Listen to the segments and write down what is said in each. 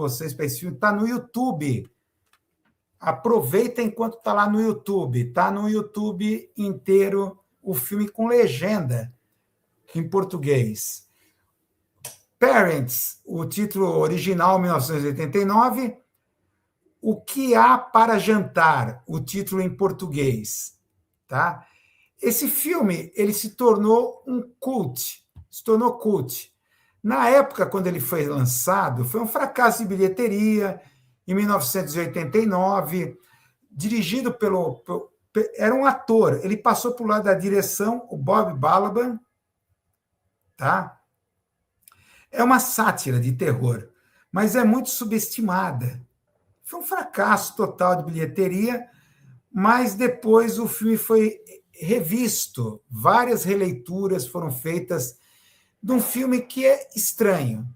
vocês para esse filme. Está no YouTube. Aproveita enquanto está lá no YouTube. Está no YouTube inteiro o filme com legenda em português. Parents, o título original, 1989. O que há para jantar? O título em português. Tá? Esse filme ele se tornou um cult. Se tornou cult. Na época, quando ele foi lançado, foi um fracasso de bilheteria, em 1989, dirigido era um ator, ele passou por lado da direção, o Bob Balaban, tá? É uma sátira de terror, mas é muito subestimada. Foi um fracasso total de bilheteria, mas depois o filme foi revisto, várias releituras foram feitas de um filme que é estranho.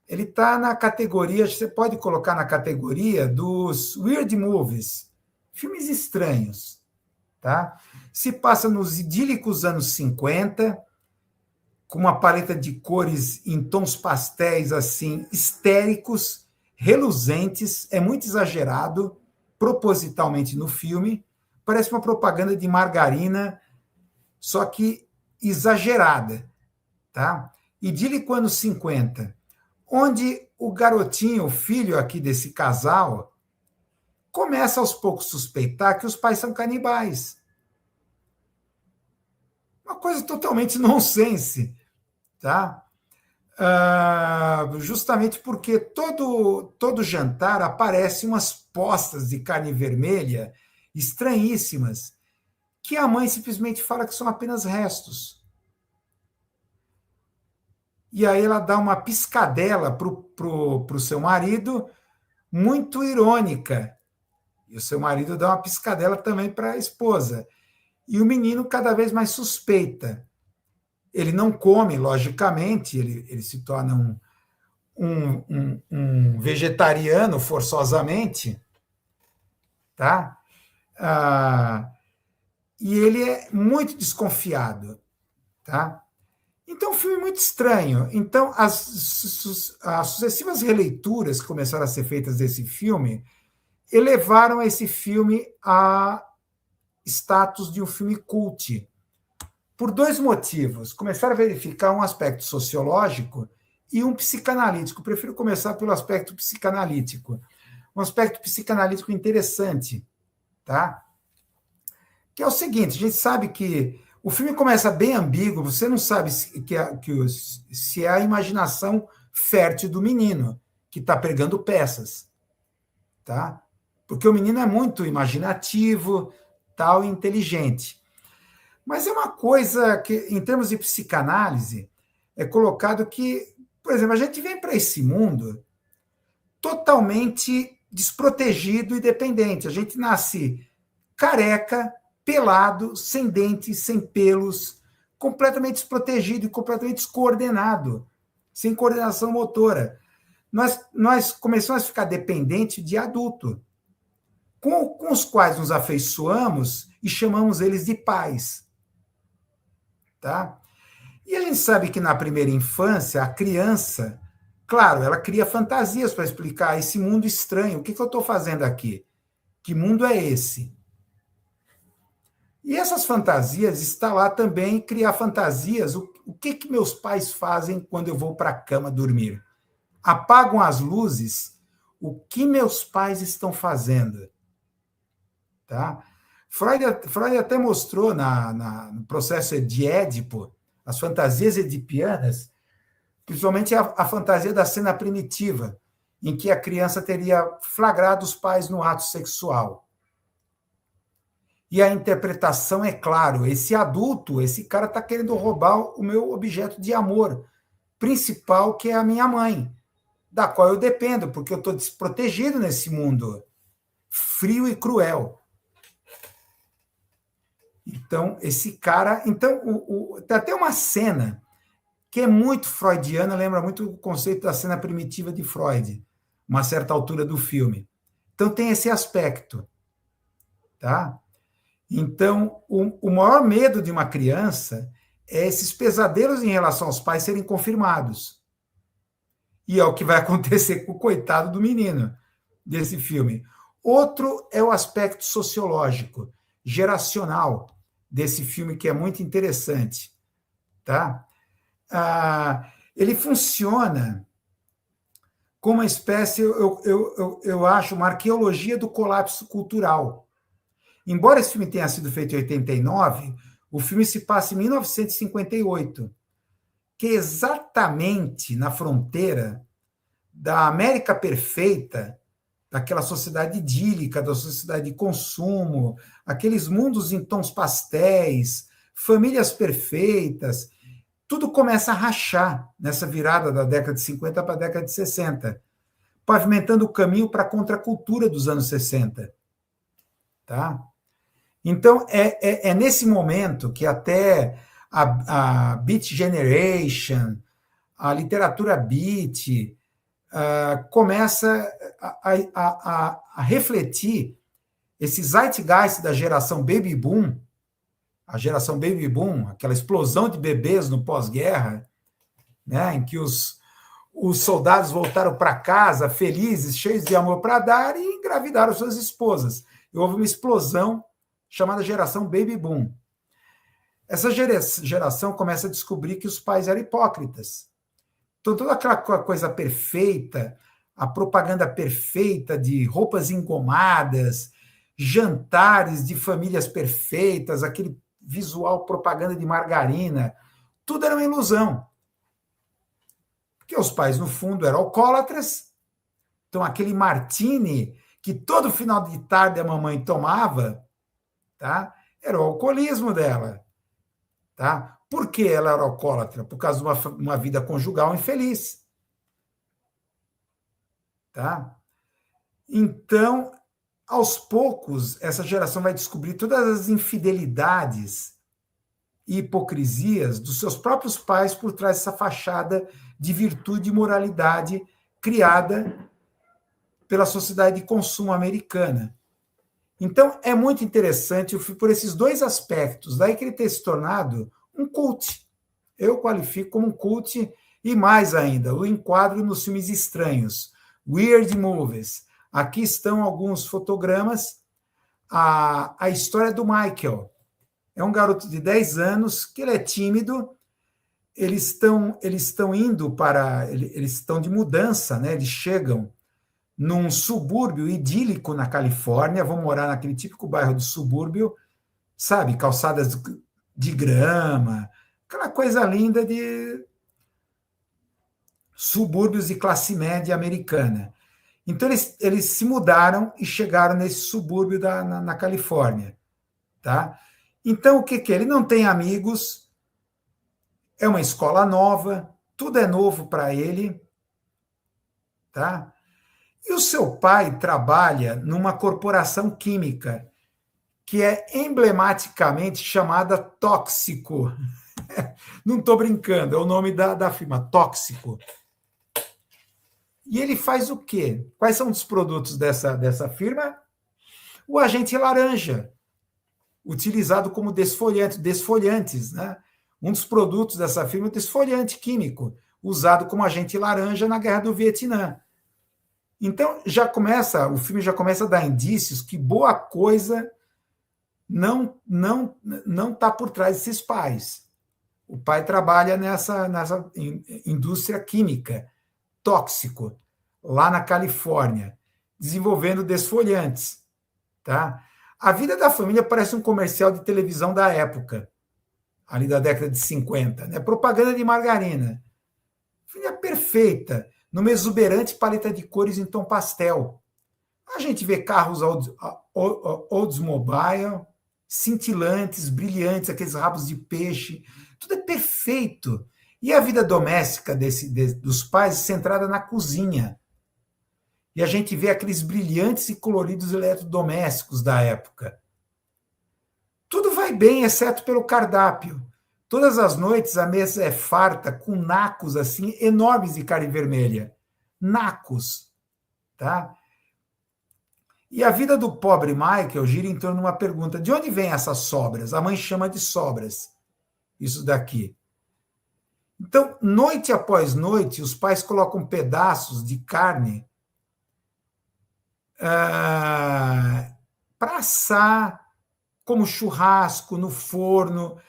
Ele está na categoria, você pode colocar na categoria dos weird movies, filmes estranhos, tá? Se passa nos idílicos anos 50, com uma paleta de cores em tons pastéis assim, histéricos, reluzentes, é muito exagerado, propositalmente no filme, parece uma propaganda de margarina, só que exagerada, tá? Idílico anos 50, onde o garotinho, o filho aqui desse casal, começa aos poucos a suspeitar que os pais são canibais. Uma coisa totalmente nonsense, tá? Justamente porque todo jantar aparecem umas postas de carne vermelha estranhíssimas, que a mãe simplesmente fala que são apenas restos. E aí ela dá uma piscadela pro seu marido, muito irônica. E o seu marido dá uma piscadela também para a esposa. E o menino cada vez mais suspeita. Ele não come, logicamente, ele se torna um vegetariano forçosamente, tá? E ele é muito desconfiado, tá? Então, um filme muito estranho. Então, as sucessivas releituras que começaram a ser feitas desse filme elevaram esse filme a status de um filme cult. Por dois motivos. Começaram a verificar um aspecto sociológico e um psicanalítico. Prefiro começar pelo aspecto psicanalítico. Um aspecto psicanalítico interessante, tá? Que é o seguinte, a gente sabe que o filme começa bem ambíguo, você não sabe se é a imaginação fértil do menino que está pregando peças, tá? Porque o menino é muito imaginativo, tal, e inteligente. Mas é uma coisa que, em termos de psicanálise, é colocado que, por exemplo, a gente vem para esse mundo totalmente desprotegido e dependente. A gente nasce careca, pelado, sem dentes, sem pelos, completamente desprotegido e completamente descoordenado, sem coordenação motora. Nós começamos a ficar dependentes de adulto, com os quais nos afeiçoamos e chamamos eles de pais. Tá? E a gente sabe que na primeira infância, a criança, claro, ela cria fantasias para explicar esse mundo estranho. O que eu estou fazendo aqui? Que mundo é esse? E essas fantasias está lá também criar fantasias. O que meus pais fazem quando eu vou para a cama dormir? Apagam as luzes. O que meus pais estão fazendo? Tá? Freud até mostrou no processo de Édipo, as fantasias edipianas, principalmente a fantasia da cena primitiva, em que a criança teria flagrado os pais no ato sexual. E a interpretação é claro, esse adulto, esse cara está querendo roubar o meu objeto de amor principal, que é a minha mãe, da qual eu dependo, porque eu estou desprotegido nesse mundo frio e cruel. Então, esse cara... Então, tem até uma cena que é muito freudiana, lembra muito o conceito da cena primitiva de Freud, uma certa altura do filme. Então, tem esse aspecto, tá? Então, o maior medo de uma criança é esses pesadelos em relação aos pais serem confirmados. E é o que vai acontecer com o coitado do menino desse filme. Outro é o aspecto sociológico, geracional desse filme, que é muito interessante. Tá? Ele funciona como uma espécie, eu acho, uma arqueologia do colapso cultural. Embora esse filme tenha sido feito em 89, o filme se passa em 1958, que é exatamente na fronteira da América perfeita, daquela sociedade idílica, da sociedade de consumo, aqueles mundos em tons pastéis, famílias perfeitas. Tudo começa a rachar nessa virada da década de 50 para a década de 60, pavimentando o caminho para a contracultura dos anos 60. Tá? Então, é nesse momento que até a Beat Generation, a literatura beat, começa a refletir esse zeitgeist da geração Baby Boom, a geração Baby Boom, aquela explosão de bebês no pós-guerra, né, em que os soldados voltaram para casa felizes, cheios de amor para dar e engravidaram suas esposas. E houve uma explosão chamada geração Baby Boom. Essa geração começa a descobrir que os pais eram hipócritas. Então, toda aquela coisa perfeita, a propaganda perfeita de roupas engomadas, jantares de famílias perfeitas, aquele visual propaganda de margarina, tudo era uma ilusão. Porque os pais, no fundo, eram alcoólatras. Então, aquele martini que todo final de tarde a mamãe tomava, tá? Era o alcoolismo dela. Tá? Por que ela era alcoólatra? Por causa de uma vida conjugal infeliz. Tá? Então, aos poucos, essa geração vai descobrir todas as infidelidades e hipocrisias dos seus próprios pais por trás dessa fachada de virtude e moralidade criada pela sociedade de consumo americana. Então, é muito interessante por esses dois aspectos. Daí que ele ter se tornado um cult. Eu qualifico como um cult e mais ainda, o enquadro nos filmes estranhos, Weird Movies. Aqui estão alguns fotogramas. A história do Michael. É um garoto de 10 anos, que ele é tímido, eles estão indo para... Eles estão de mudança, né? Eles chegam num subúrbio idílico na Califórnia, vão morar naquele típico bairro do subúrbio, sabe, calçadas de grama, aquela coisa linda de subúrbios de classe média americana. Então, eles se mudaram e chegaram nesse subúrbio na Califórnia. Tá? Então, o que é? Ele não tem amigos, é uma escola nova, tudo é novo para ele, tá? E o seu pai trabalha numa corporação química que é emblematicamente chamada Tóxico. Não estou brincando, é o nome da firma, Tóxico. E ele faz o quê? Quais são os produtos dessa firma? O agente laranja, utilizado como desfoliantes, né? Um dos produtos dessa firma é o desfoliante químico, usado como agente laranja na Guerra do Vietnã. Então, o filme já começa a dar indícios que boa coisa não está por trás desses pais. O pai trabalha nessa indústria química, tóxico, lá na Califórnia, desenvolvendo desfoliantes. Tá? A vida da família parece um comercial de televisão da época, ali da década de 50, né? Propaganda de margarina. Família perfeita, numa exuberante paleta de cores em tom pastel. A gente vê carros Oldsmobile, cintilantes, brilhantes, aqueles rabos de peixe, tudo é perfeito. E a vida doméstica dos pais é centrada na cozinha. E a gente vê aqueles brilhantes e coloridos eletrodomésticos da época. Tudo vai bem, exceto pelo cardápio. Todas as noites a mesa é farta com nacos assim enormes de carne vermelha. Nacos. Tá? E a vida do pobre Michael gira em torno de uma pergunta: de onde vêm essas sobras? A mãe chama de sobras isso daqui. Então, noite após noite, os pais colocam pedaços de carne para assar, como churrasco, no forno.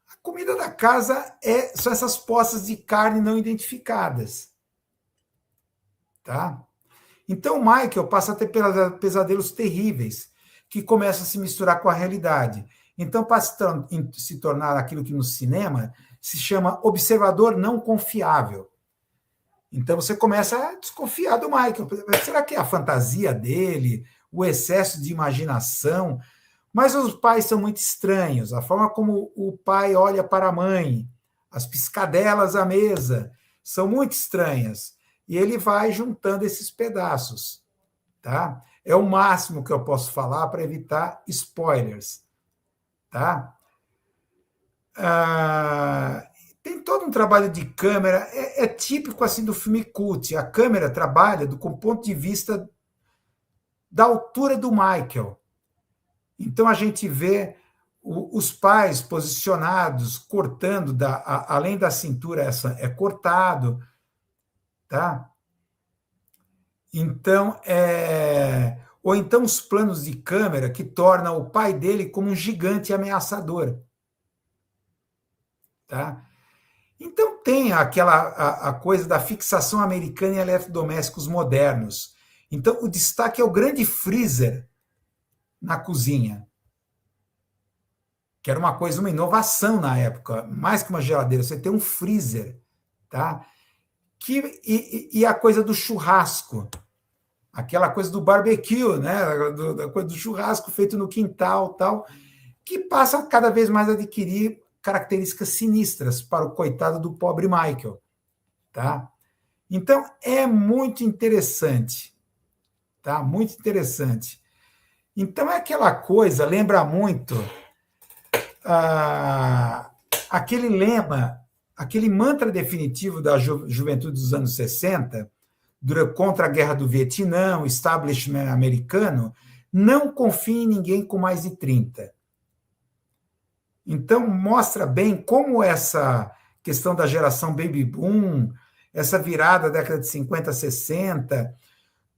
A comida da casa são essas poças de carne não identificadas. Tá? Então, o Michael passa a ter pesadelos terríveis, que começam a se misturar com a realidade. Então, para se tornar aquilo que no cinema se chama observador não confiável. Então, você começa a desconfiar do Michael. Será que é a fantasia dele, o excesso de imaginação? Mas os pais são muito estranhos. A forma como o pai olha para a mãe, as piscadelas à mesa, são muito estranhas. E ele vai juntando esses pedaços. Tá? É o máximo que eu posso falar para evitar spoilers. Tá? Tem todo um trabalho de câmera, é típico assim do filme cult. A câmera trabalha com o ponto de vista da altura do Michael. Então a gente vê os pais posicionados, cortando, além da cintura, é cortado. Tá? Então, ou então os planos de câmera que tornam o pai dele como um gigante ameaçador. Tá? Então tem a coisa da fixação americana em eletrodomésticos modernos. Então o destaque é o grande freezer na cozinha, que era uma inovação na época, mais que uma geladeira, você tem um freezer. Tá? E a coisa do churrasco, aquela coisa do barbecue, né? Da coisa do churrasco feito no quintal, tal, que passa cada vez mais a adquirir características sinistras para o coitado do pobre Michael. Tá? Então, é muito interessante. Tá? Muito interessante. Então, é aquela coisa, lembra muito aquele lema, aquele mantra definitivo da juventude dos anos 60, contra a guerra do Vietnã, o establishment americano, não confie em ninguém com mais de 30. Então, mostra bem como essa questão da geração baby boom, essa virada da década de 50, 60,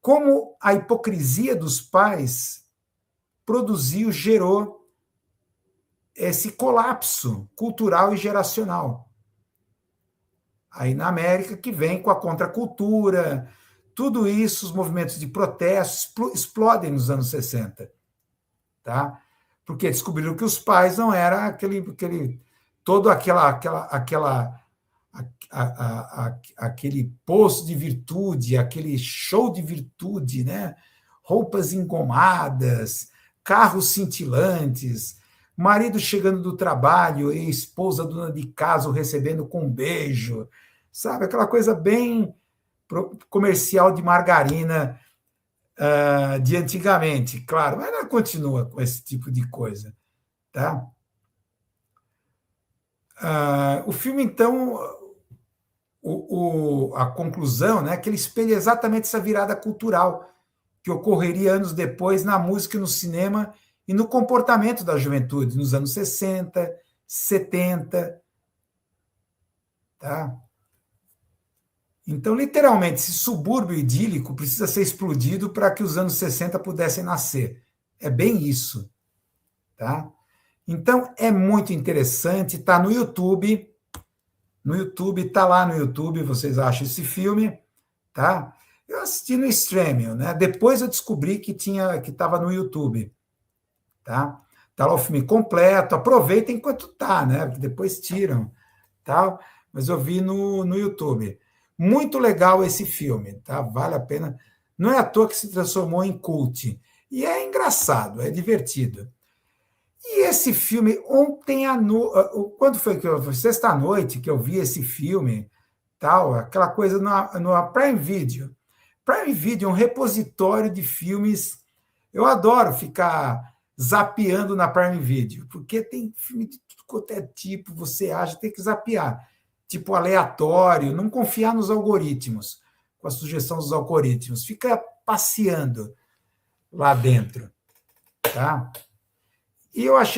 como a hipocrisia dos pais gerou esse colapso cultural e geracional. Aí na América, que vem com a contracultura, tudo isso, os movimentos de protesto explodem nos anos 60. Tá? Porque descobriram que os pais não eram aquele poço de virtude, aquele show de virtude, né? Roupas engomadas, carros cintilantes, marido chegando do trabalho e esposa dona de casa o recebendo com um beijo, sabe? Aquela coisa bem comercial de margarina de antigamente, claro, mas ela continua com esse tipo de coisa. Tá? O filme, então, a conclusão, né, que ele espelha exatamente essa virada cultural que ocorreria anos depois na música e no cinema e no comportamento da juventude, nos anos 60, 70. Tá? Então, literalmente, esse subúrbio idílico precisa ser explodido para que os anos 60 pudessem nascer. É bem isso. Tá? Então, é muito interessante, está no YouTube. No YouTube, está lá no YouTube, vocês acham esse filme. Tá? Eu assisti no Stremio, né? Depois eu descobri que estava no YouTube. Tá? Tá lá o filme completo, aproveita enquanto tá, né? Porque depois tiram. Tal. Mas eu vi no YouTube. Muito legal esse filme, tá? Vale a pena. Não é à toa que se transformou em cult. E é engraçado, é divertido. E esse filme, ontem à noite, quando foi sexta-noite que eu vi esse filme, tal, aquela coisa no Prime Video. Prime Video é um repositório de filmes. Eu adoro ficar zapeando na Prime Video, porque tem filme de tudo quanto é tipo, você acha, tem que zapear. Tipo aleatório, não confiar nos algoritmos, com a sugestão dos algoritmos. Fica passeando lá dentro. Tá? E eu achei